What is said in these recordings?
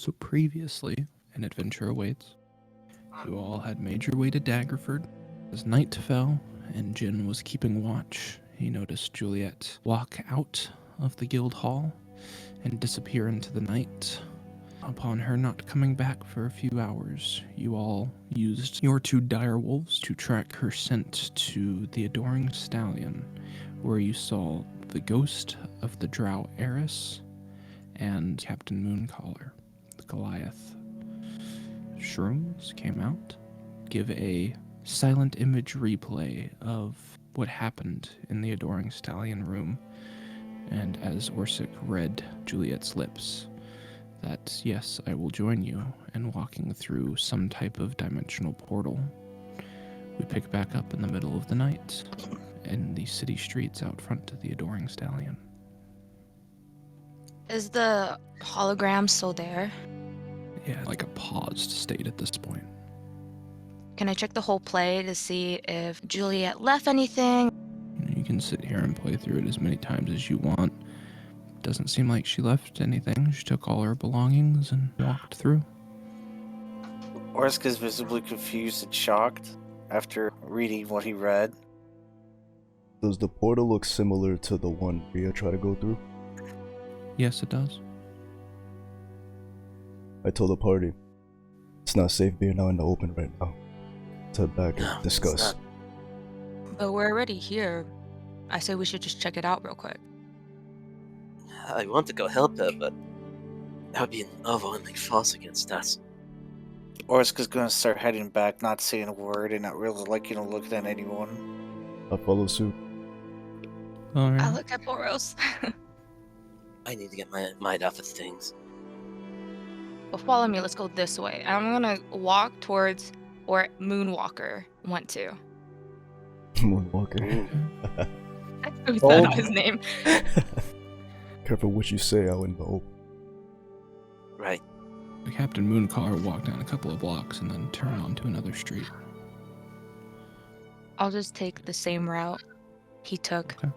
So previously, an adventure awaits. You all had made your way to Daggerford. As night fell and Jin was keeping watch, he noticed Juliet walk out of the guild hall and disappear into the night. Upon her not coming back for a few hours, you all used your two direwolves to track her scent to the Adoring Stallion, where you saw the ghost of the Drow Heiress and Captain Mooncaller, the Goliath. Shrooms came out, give a silent image replay of what happened in the Adoring Stallion room, and as Orsic read Juliet's lips, that yes, I will join you in walking through some type of dimensional portal. We pick back up in the middle of the night in the city streets out front of the Adoring Stallion. Is the hologram still there? Yeah, like a paused state at this point. Can I check the whole play to see if Juliet left anything? You can sit here and play through it as many times as you want. Doesn't seem like she left anything. She took all her belongings and walked through. Orsk is visibly confused and shocked after reading what he read. Does the portal look similar to the one Rhea tried to go through? Yes, it does. I told the party, it's not safe being out in the open right now. Let's head back and discuss. But we're already here. I say we should just check it out real quick. I want to go help her, but that would be an overwhelming force against us. Orsk is going to start heading back, not saying a word and not really liking to look at anyone. I follow suit. All right. I look at Boros. I need to get my mind off of things. Well, follow me. Let's go this way. I'm gonna walk towards where Moonwalker went to. Moonwalker. Who's that his name? Careful what you say out in the open. Right. The Captain Mooncaller walked down a couple of blocks and then turned onto another street. I'll just take the same route he took. Okay.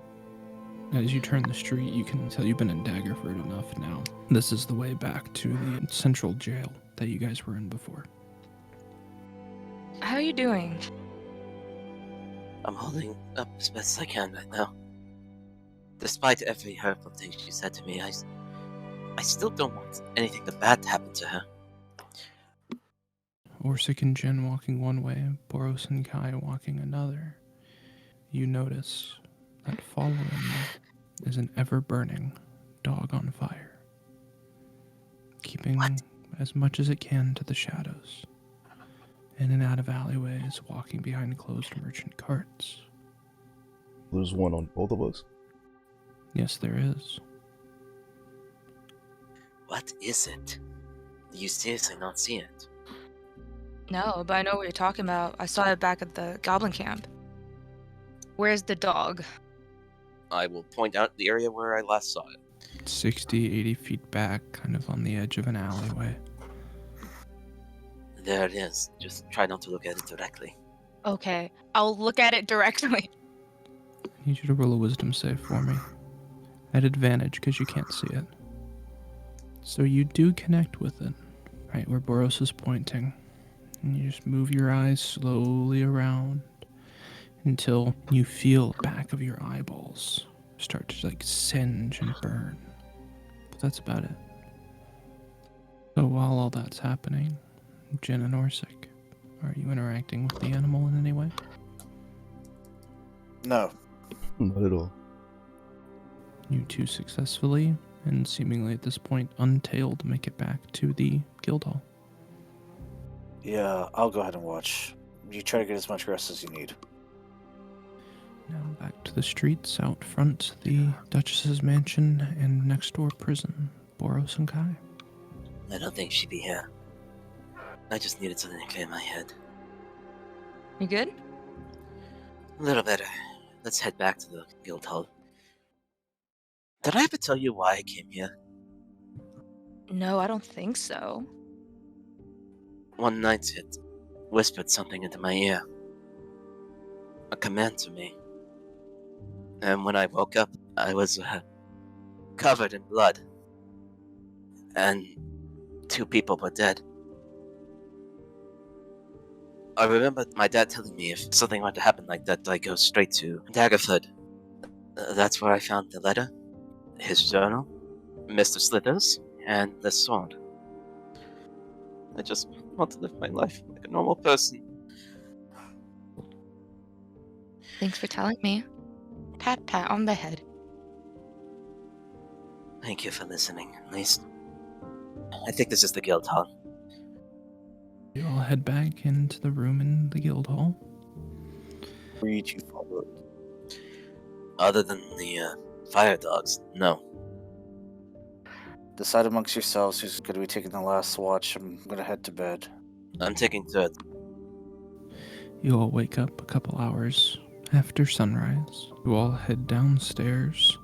As you turn the street, you can tell you've been in Daggerford enough now. This is the way back to the central jail that you guys were in before. How are you doing? I'm holding up as best I can right now. Despite every hurtful thing she said to me, I still don't want anything bad to happen to her. Orsic and Jin walking one way, Boros and Kai walking another. You notice that following you is an ever-burning dog on fire, keeping as much as it can to the shadows, in and out of alleyways, walking behind closed merchant carts. There's one on both of us. Yes, there is. What is it? Do you seriously not see it? No, but I know what you're talking about. I saw it back at the Goblin Camp. Where's the dog? I will point out the area where I last saw it. 60, 80 feet back, kind of on the edge of an alleyway. There it is. Just try not to look at it directly. Okay, I'll look at it directly. I need you to roll a wisdom save for me. At advantage, because you can't see it. So you do connect with it, right where Boros is pointing. And you just move your eyes slowly around until you feel the back of your eyeballs start to like singe and burn. But that's about it. So while all that's happening, Jin and Orsic, are you interacting with the animal in any way? No. Not at all. You two successfully, and seemingly at this point untailed, make it back to the guild hall. Yeah, I'll go ahead and watch. You try to get as much rest as you need. Now back to the streets out front, the Duchess's mansion and next door prison, Boros and Kai. I don't think she'd be here. I just needed something to clear my head. You good? A little better. Let's head back to the guild hall. Did I ever tell you why I came here? No, I don't think so. One night it whispered something into my ear. A command to me. And when I woke up, I was covered in blood. And 2 people were dead. I remember my dad telling me if something were to happen like that, I go straight to Daggerford. That's where I found the letter, his journal, Mr. Slithers, and the sword. I just want to live my life like a normal person. Thanks for telling me. Pat pat on the head. Thank you for listening, at least. I think this is the guild hall. You all head back into the room in the guild hall. Where you two follow? Other than the fire dogs, no. Decide amongst yourselves who's going to be taking the last watch. I'm going to head to bed. I'm taking third. You all wake up a couple hours after sunrise. You all head downstairs.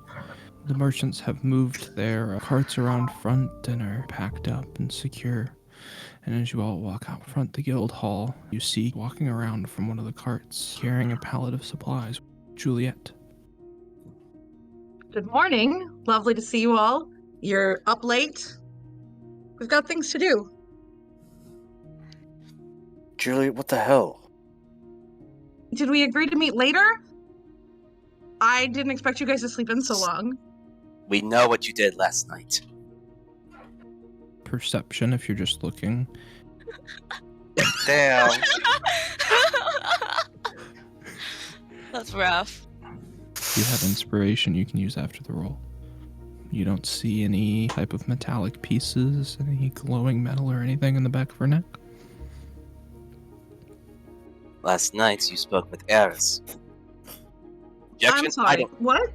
The merchants have moved their carts around front and are packed up and secure. And as you all walk out front the guild hall, you see walking around from one of the carts, carrying a pallet of supplies, Juliet. Good morning. Lovely to see you all. You're up late. We've got things to do. Juliet, what the hell? Did we agree to meet later? I didn't expect you guys to sleep in so long. We know what you did last night. Perception, if you're just looking. Damn. That's rough. If you have inspiration, you can use after the roll. You don't see any type of metallic pieces, any glowing metal or anything in the back of her neck. Last night you spoke with Eris. I'm sorry. What?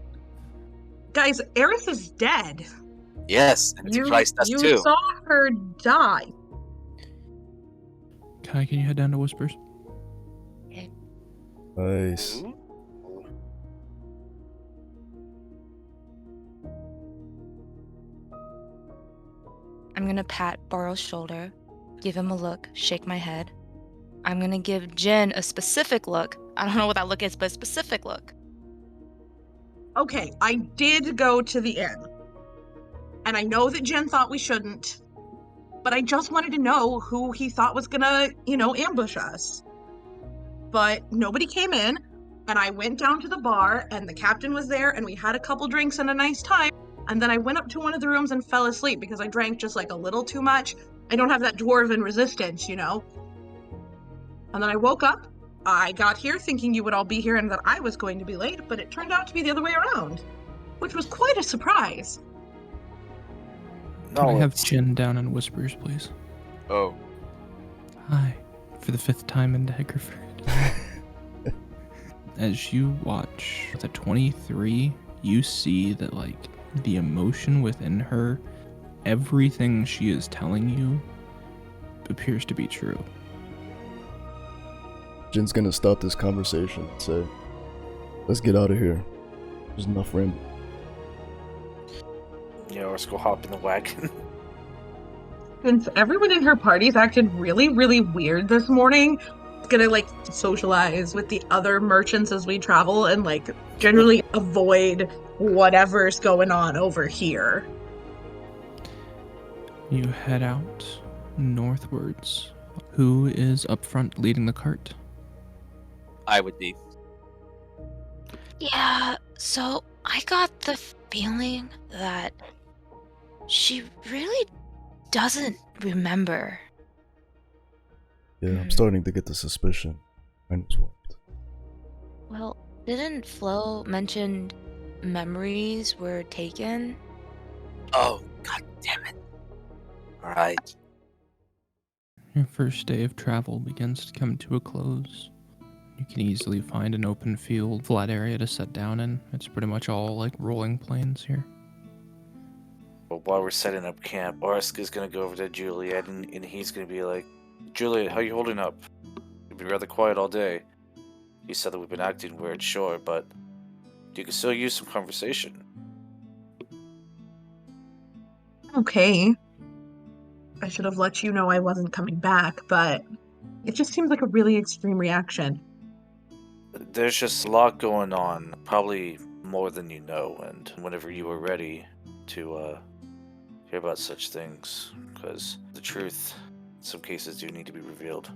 Guys, Eris is dead. Yes, and it surprised us you too. saw her die. Kai, can you head down to Whispers? Nice. I'm gonna pat Borrow's shoulder, give him a look, shake my head. I'm gonna give Jen a specific look. I don't know what that look is, but a specific look. Okay, I did go to the inn. And I know that Jen thought we shouldn't. But I just wanted to know who he thought was gonna, ambush us. But nobody came in, and I went down to the bar, and the captain was there, and we had a couple drinks and a nice time. And then I went up to one of the rooms and fell asleep because I drank just like a little too much. I don't have that dwarven resistance, And then I woke up. I got here thinking you would all be here and that I was going to be late, but it turned out to be the other way around, which was quite a surprise. Can I have Jen down in Whispers, please? Oh. Hi, for the 5th time in Daggerford. As you watch the 23, you see that, the emotion within her, everything she is telling you appears to be true. Jin's gonna stop this conversation and say, let's get out of here. There's enough rambling. Yeah, let's go hop in the wagon. Since everyone in her party's acted really, really weird this morning, it's gonna socialize with the other merchants as we travel and generally avoid whatever's going on over here. You head out northwards. Who is up front leading the cart? I would be. Yeah, so I got the feeling that she really doesn't remember. Yeah, I'm starting to get the suspicion. Mine was wiped. Well, didn't Flo mention memories were taken? Oh, god damn it. Alright. Your first day of travel begins to come to a close. You can easily find an open field, flat area to set down in. It's pretty much all rolling plains here. Well, while we're setting up camp, Orsk is going to go over to Juliet and he's going to be like, Juliet, how you holding up? You've been rather quiet all day. You said that we've been acting weird, sure, but you can still use some conversation. Okay. I should have let you know I wasn't coming back, but it just seems like a really extreme reaction. There's just a lot going on, probably more than you know, and whenever you are ready to hear about such things, because the truth, in some cases, do need to be revealed.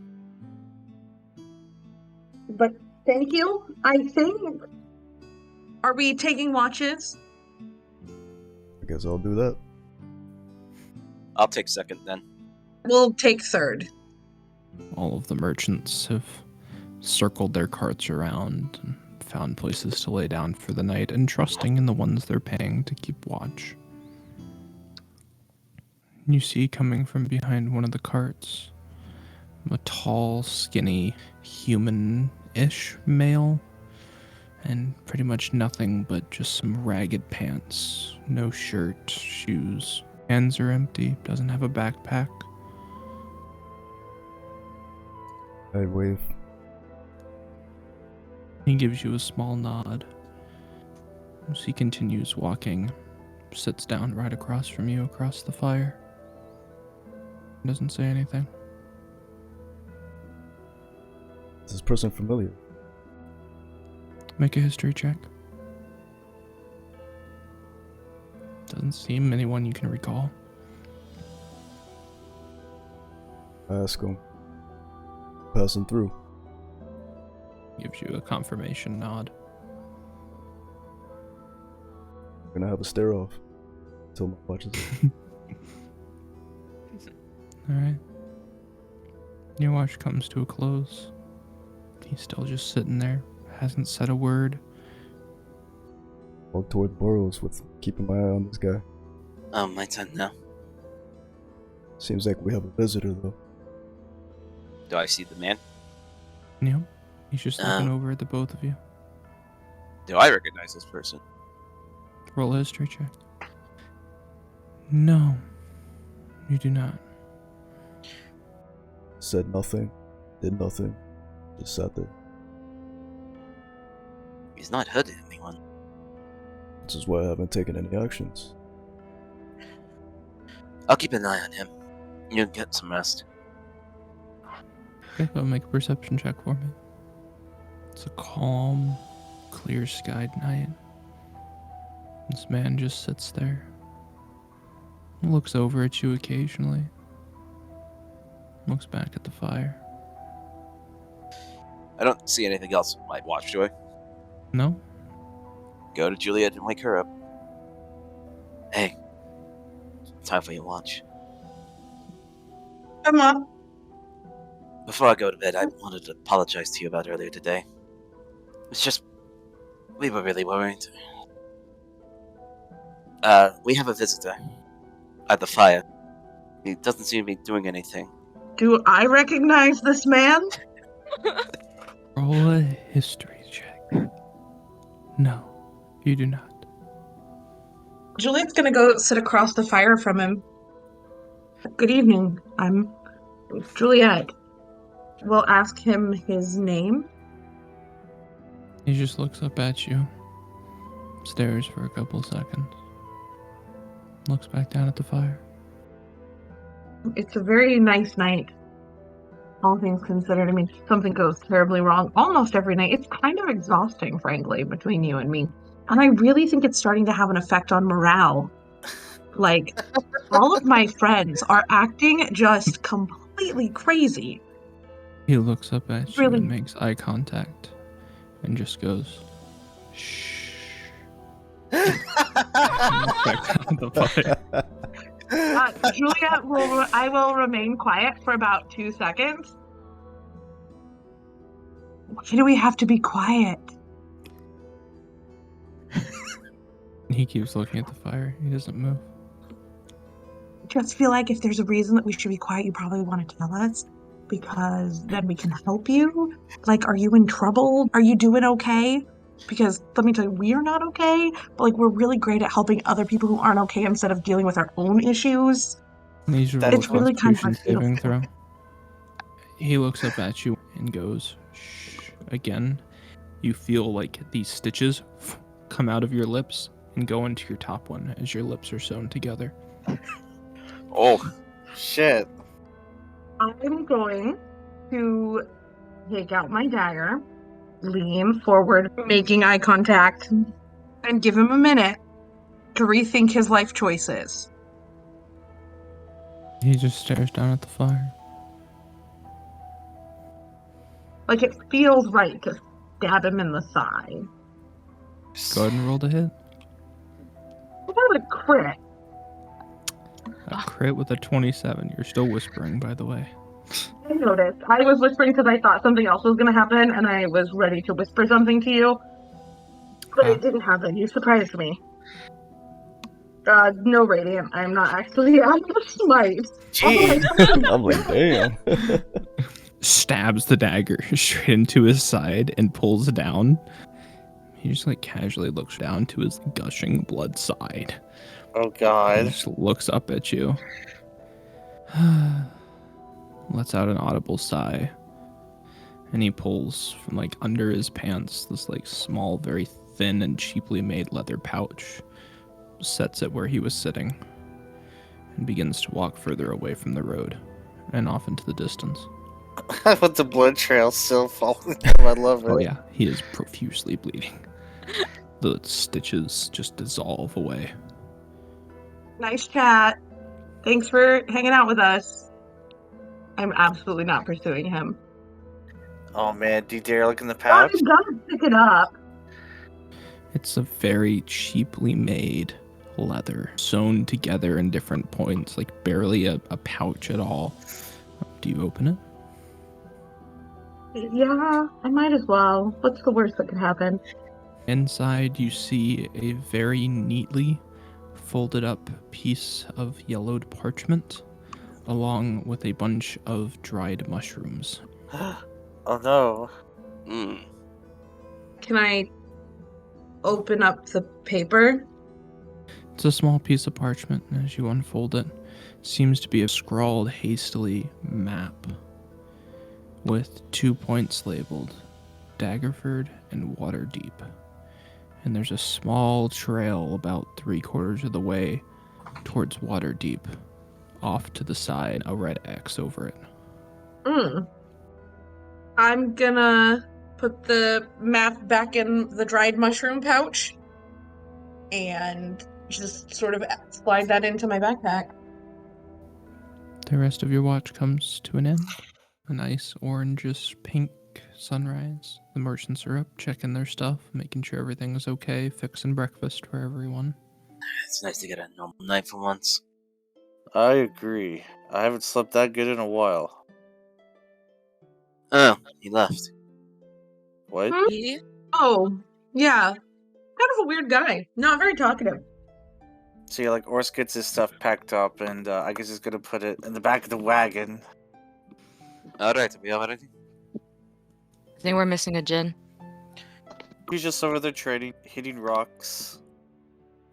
But thank you, I think. Are we taking watches? I guess I'll do that. I'll take second then. We'll take third. All of the merchants have circled their carts around and found places to lay down for the night, and trusting in the ones they're paying to keep watch. You see coming from behind one of the carts a tall, skinny, human-ish male, and pretty much nothing but just some ragged pants, no shirt, shoes. Hands are empty, doesn't have a backpack. I wave. He gives you a small nod. As he continues walking, sits down right across from you across the fire. Doesn't say anything. Is this person familiar? Make a history check. Doesn't seem anyone you can recall. I ask him. Passing through. Gives you a confirmation nod. We're gonna have a stare off until my watch is up. Alright. Your watch comes to a close. He's still just sitting there, hasn't said a word. Walk toward Burrows with keeping my eye on this guy. Oh, my turn now. Seems like we have a visitor though. Do I see the man? Yep. He's just looking over at the both of you. Do I recognize this person? Roll a history check. No. You do not. Said nothing, did nothing, just sat there. He's not hurting anyone. This is why I haven't taken any actions. I'll keep an eye on him. You get some rest. Okay, go make a perception check for me. It's a calm, clear-skied night. This man just sits there. Looks over at you occasionally. Looks back at the fire. I don't see anything else on my watch, do I? No? Go to Juliet and wake her up. Hey, time for your watch. Come on. Before I go to bed, I wanted to apologize to you about earlier today. It's just, we were really worried. We have a visitor at the fire. He doesn't seem to be doing anything. Do I recognize this man? Roll a history check. No, you do not. Juliet's gonna go sit across the fire from him. Good evening. I'm Juliet. We'll ask him his name. He just looks up at you, stares for a couple seconds, looks back down at the fire. It's a very nice night, all things considered. I mean, something goes terribly wrong almost every night. It's kind of exhausting, frankly, between you and me. And I really think it's starting to have an effect on morale. Like, all of my friends are acting just completely crazy. He looks up at you Really? and makes eye contact and just goes, shh. Looks back down at the fire. Juliet, I will remain quiet for about 2 seconds. Why do we have to be quiet? He keeps looking at the fire. He doesn't move. Just feel like if there's a reason that we should be quiet, you probably want to tell us, because then we can help you. Like, are you in trouble? Are you doing okay? Because let me tell you, we're not okay, but like we're really great at helping other people who aren't okay instead of dealing with our own issues. And he's It's really kind of Constitution our saving throw. He looks up at you and goes, shh. Again, you feel like these stitches come out of your lips and go into your top one as your lips are sewn together. Oh, shit. I'm going to take out my dagger, lean forward, making eye contact, and give him a minute to rethink his life choices. He just stares down at the fire. Like, it feels right to stab him in the side. Go ahead and roll to hit. What about a crit? A crit with a 27. You're still whispering, by the way. I noticed. I was whispering because I thought something else was going to happen, and I was ready to whisper something to you. But it didn't happen. You surprised me. No radiant. I'm not actually at the smite. Gee. I'm like, damn. Stabs the dagger straight into his side and pulls down. He just like casually looks down to his gushing blood side. Oh He God. just looks up at you. Lets out an audible sigh. And he pulls from like under his pants this like small, very thin and cheaply made leather pouch. Sets it where he was sitting. And begins to walk further away from the road. And off into the distance. With the blood trail still following him. I love it. Oh yeah, he is profusely bleeding. The stitches just dissolve away. Nice chat. Thanks for hanging out with us. I'm absolutely not pursuing him. Oh man, do you dare look in the Oh, pouch? you gotta pick it up. It's a very cheaply made leather, sewn together in different points, like barely a pouch at all. Do you open it? Yeah, I might as well. What's the worst that could happen? Inside, you see a very neatly folded up piece of yellowed parchment, along with a bunch of dried mushrooms. Oh no. Mm. Can I open up the paper? It's a small piece of parchment, and as you unfold it, seems to be a scrawled hastily map with 2 points labeled Daggerford and Waterdeep. And there's a small trail about 3/4 of the way towards Waterdeep. Off to the side, a red X over it. I'm gonna put the map back in the dried mushroom pouch and just sort of slide that into my backpack. The rest of your watch comes to an end. A nice orangish pink sunrise. The merchants are up, checking their stuff, making sure everything is okay, fixing breakfast for everyone. It's nice to get a normal night for once. I agree. I haven't slept that good in a while. Oh, he left. What? Yeah. Oh, yeah. Kind of a weird guy. Not very talkative. So yeah, like Ors gets his stuff packed up, and I guess he's gonna put it in the back of the wagon. Alright, we have everything? I think we're missing a gin. He's just over there trading, hitting rocks.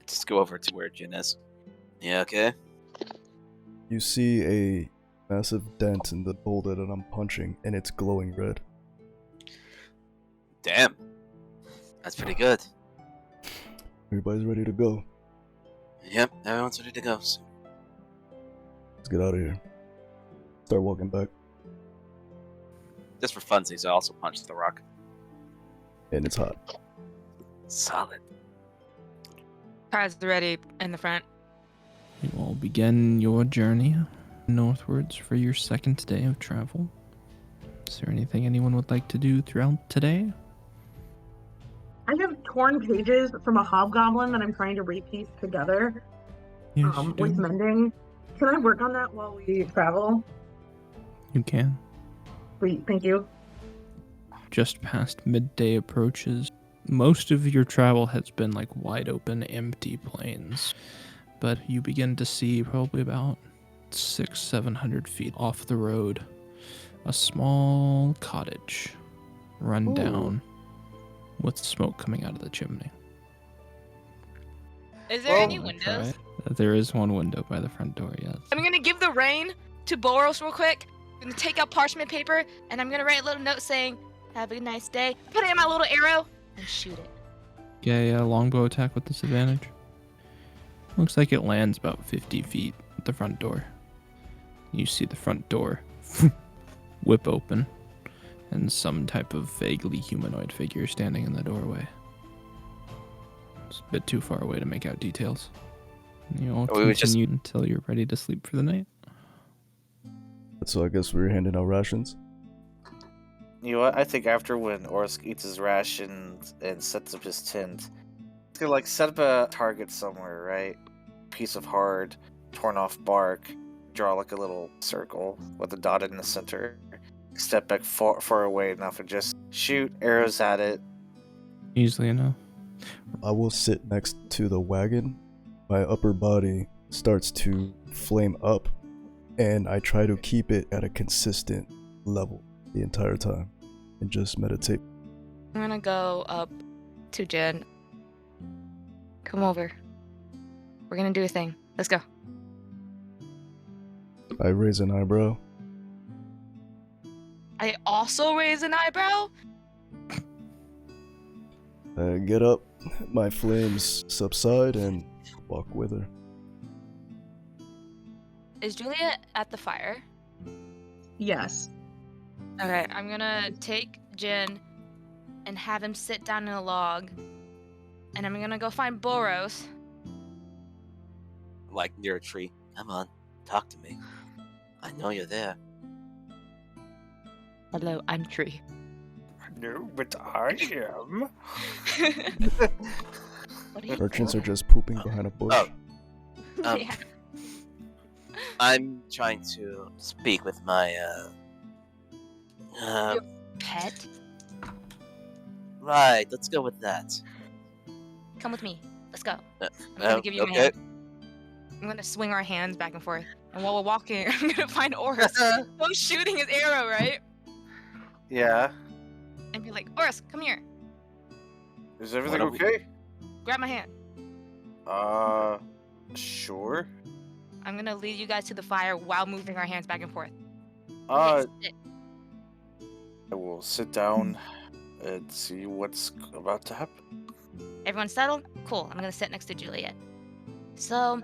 Just go over to where Jin is. Yeah, okay? You see a massive dent in the boulder that I'm punching, and it's glowing red. Damn. That's pretty good. Everybody's ready to go. Yep, everyone's ready to go. So. Let's get out of here. Start walking back. Just for funsies, I also punched the rock. And it's hot. Solid. Cars ready in the front. You all begin your journey northwards for your second day of travel. Is there anything anyone would like to do throughout today? I have torn pages from a hobgoblin that I'm trying to repiece together Yes, you with do. mending. Can I work on that while we travel? You can. Sweet, thank you. Just past midday approaches. Most of your travel has been like wide open, empty plains. But you begin to see probably about 600-700 feet off the road a small cottage run Ooh. down with smoke coming out of the chimney. Is there any That's windows? right. There is one window by the front door, yes. I'm gonna give the rein to Boros real quick. I'm gonna take out parchment paper and I'm gonna write a little note saying, "Have a nice day." Put it in my little arrow and shoot it. Yeah, longbow attack with disadvantage. Looks like it lands about 50 feet at the front door. You see the front door whip open and some type of vaguely humanoid figure standing in the doorway. It's a bit too far away to make out details. You all We would just- continue until you're ready to sleep for the night. So I guess we're handing out rations. You know what? I think after when Orsk eats his rations and sets up his tent, he's gonna like set up a target somewhere, right? Piece of hard, torn off bark, draw like a little circle with a dot in the center. Step back far away enough and just shoot arrows at it. Easily enough. I will sit next to the wagon. My upper body starts to flame up, and I try to keep it at a consistent level the entire time and just meditate. I'm gonna go up to Jen. Come over. We're gonna do a thing. Let's go. I raise an eyebrow. I also raise an eyebrow. I get up, my flames subside, and walk with her. Is Juliet at the fire? Yes. Okay, I'm gonna take Jin and have him sit down in a log, and I'm gonna go find Boros. Like near a tree. Come on, talk to me. I know you're there. Hello, I'm Tree. No, but I am. What are you Merchants are doing? just pooping behind a bush. Oh. Yeah. I'm trying to speak with my, Pet? right, let's go with that. Come with me. Let's go. I'm Oh, gonna give you my okay. hand. I'm gonna swing our hands back and forth. And while we're walking, I'm gonna find Oris. Who's shooting his arrow, right? Yeah. And be like, Oris, come here. Is everything What are we- okay? Grab my hand. Sure. I'm gonna lead you guys to the fire while moving our hands back and forth. Uh, Yes, sit. I will sit down and see what's about to happen. Everyone settled? Cool. I'm gonna sit next to Juliet. So,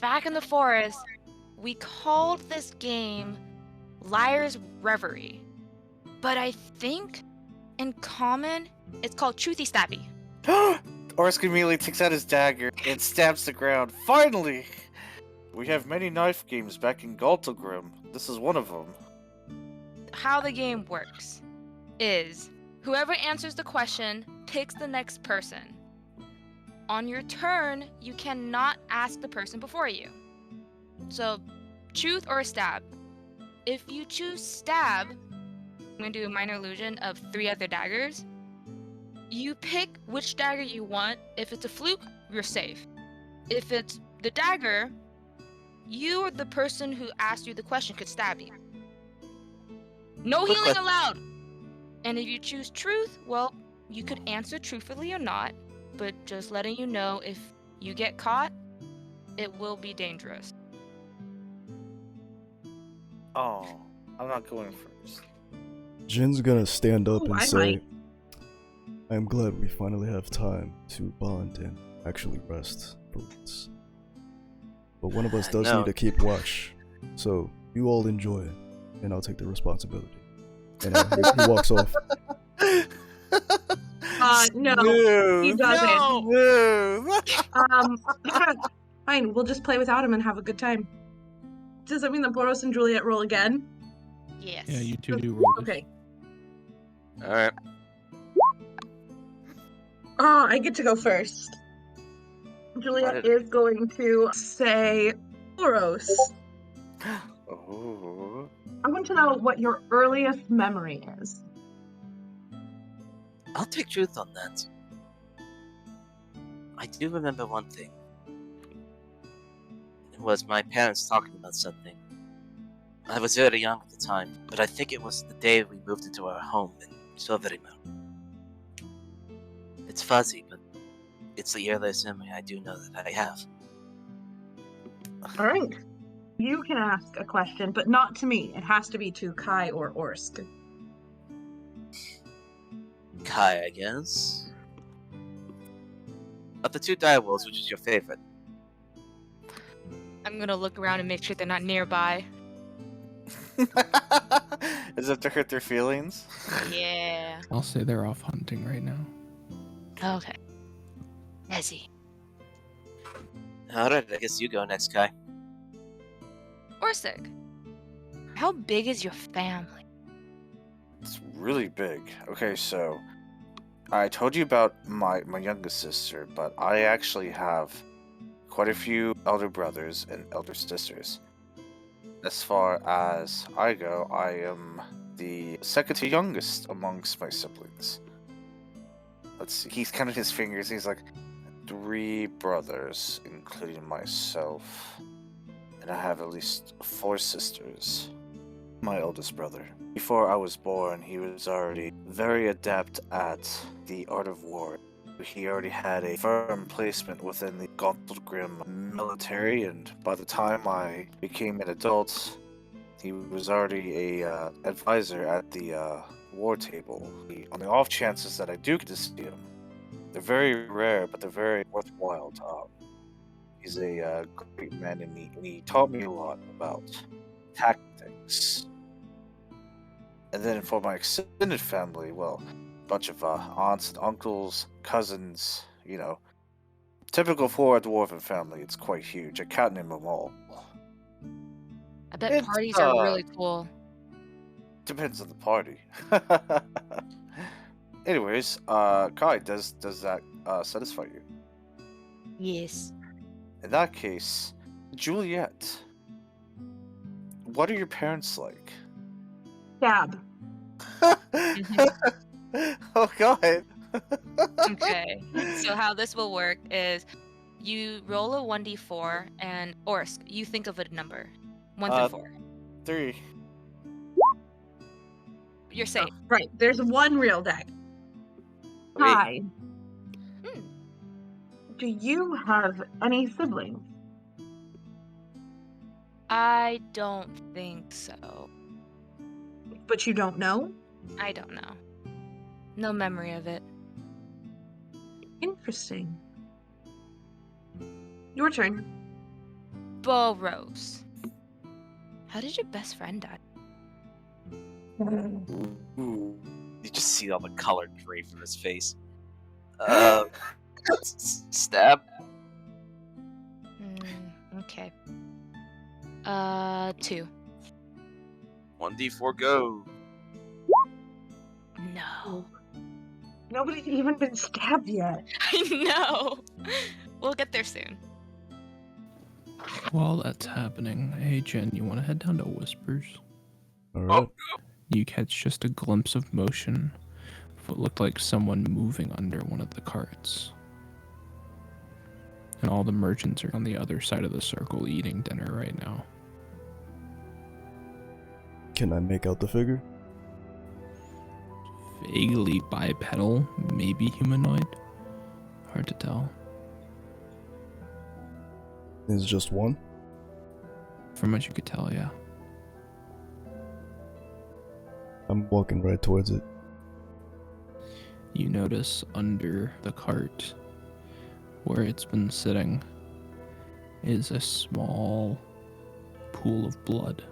back in the forest, we called this game Liar's Reverie. But I think in common, it's called Truthy Stabby. Orsk immediately takes out his dagger and stabs the ground. Finally! We have many knife games back in Galtagrim. This is one of them. How the game works is whoever answers the question picks the next person. On your turn, you cannot ask the person before you. So, truth or stab. If you choose stab, I'm going to do a minor illusion of 3 other daggers. You pick which dagger you want. If it's a fluke, you're safe. If it's the dagger, you or the person who asked you the question could stab you. No Quick healing question. allowed! And if you choose truth, well, you could answer truthfully or not, but just letting you know if you get caught, it will be dangerous. Oh, I'm not going first. Jin's gonna stand up Ooh, and I say, might. I'm glad we finally have time to bond and actually rest for once. But one of us does No. need to keep watch, so you all enjoy, and I'll take the responsibility. And he walks off. No, he doesn't. No! Fine, we'll just play without him and have a good time. Does that mean that Boros and Juliet roll again? Yes. Yeah, you two do roll this. Okay. Alright. Ah, I get to go first. Juliet is going to say, Boros, Oh. I want to know what your earliest memory is. I'll take truth on that. I do remember one thing. It was my parents talking about something. I was very young at the time, but I think it was the day we moved into our home in Silverimo. It's fuzzy, but it's the earliest memory I do know that I have. All right. You can ask a question, but not to me. It has to be to Kai or Orsk. Kai, I guess. Of the 2 direwolves, which is your favorite? I'm gonna look around and make sure they're not nearby. As if to hurt their feelings. Yeah. I'll say they're off hunting right now. Okay. Ezzy. Alright, I guess you go next, Kai. Orsic. How big is your family? It's really big. Okay, so I told you about my youngest sister, but I actually have quite a few elder brothers and elder sisters. As far as I go, I am the second to youngest amongst my siblings. Let's see, he's counted his fingers. He's like 3 brothers, including myself. And I have at least 4 sisters. My oldest brother. Before I was born, he was already very adept at the art of war. He already had a firm placement within the Grim military, and by the time I became an adult, he was already a advisor at the war table. On the off chances that I do get to see him, they're very rare, but they're very worthwhile. He's a great man, and he taught me a lot about tactics. And then for my extended family, well, a bunch of aunts and uncles, cousins, you know, typical for a dwarven family. It's quite huge. I can't name them all. I bet It's, parties are really cool. Depends on the party. Anyways, Kai, does that satisfy you? Yes. In that case, Juliet, what are your parents like? Stab. Oh God. Okay. So how this will work is you roll a 1d4 and Orsk, you think of a number. 1 through 4. 3. You're safe. Right. There's one real deck. Wait, Hi. Hmm. Do you have any siblings? I don't think so. But you don't know? I don't know. No memory of it. Interesting. Your turn. Boros. How did your best friend die? you just see all the color drape from his face. Stab. Okay. 2. 1d4 go. No. Nobody's even been stabbed yet. I know. We'll get there soon. While that's happening, hey Jen, you want to head down to Whispers? Alright. You catch just a glimpse of motion of what looked like someone moving under one of the carts. And all the merchants are on the other side of the circle eating dinner right now. Can I make out the figure? Vaguely bipedal, maybe humanoid. Hard to tell. Is it just one? From what you could tell, yeah. I'm walking right towards it. You notice under the cart, where it's been sitting, is a small pool of blood.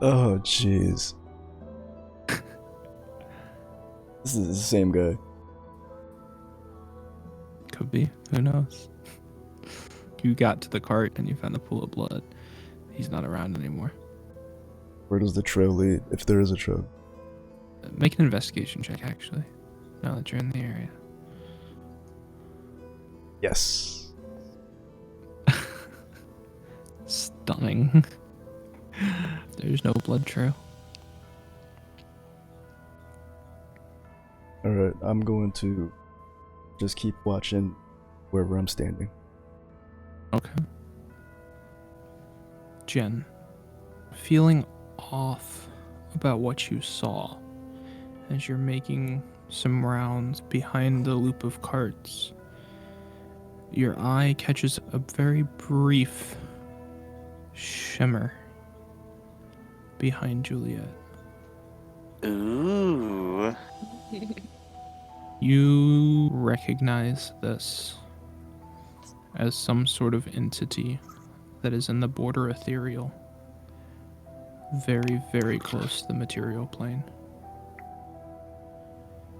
Oh, jeez. This is the same guy. Could be. Who knows? You got to the cart and you found the pool of blood. He's not around anymore. Where does the trail lead, if there is a trail? Make an investigation check, actually, now that you're in the area. Yes. Stunning. There's no blood trail. Alright, I'm going to just keep watching wherever I'm standing. Okay. Jen, feeling off about what you saw as you're making some rounds behind the loop of carts, your eye catches a very brief shimmer behind Juliet. Ooh. You recognize this as some sort of entity that is in the border ethereal, very, very close to the material plane.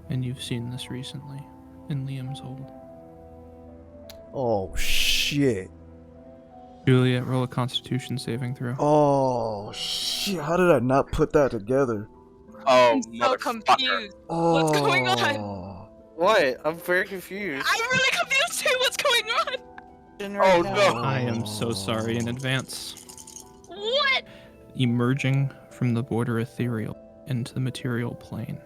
And you've seen this recently in Liam's hold. Oh shit. Juliet, roll a Constitution saving throw. Oh shit. How did I not put that together? Oh, I'm so motherfucker. confused. Oh. What's going on? What? I'm very confused. I'm really confused too. What's going on? Oh, no. I am so sorry in advance. What? Emerging from the border ethereal into the material plane,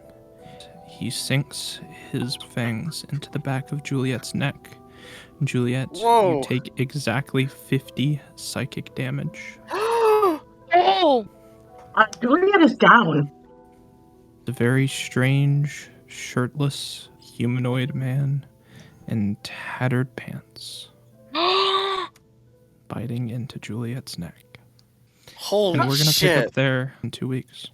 he sinks his fangs into the back of Juliet's neck. Juliet, Whoa. you take exactly 50 psychic damage. Oh! Juliet is down. The very strange, shirtless, humanoid man in tattered pants biting into Juliet's neck. Holy And we're going to pick shit. up there in 2 weeks.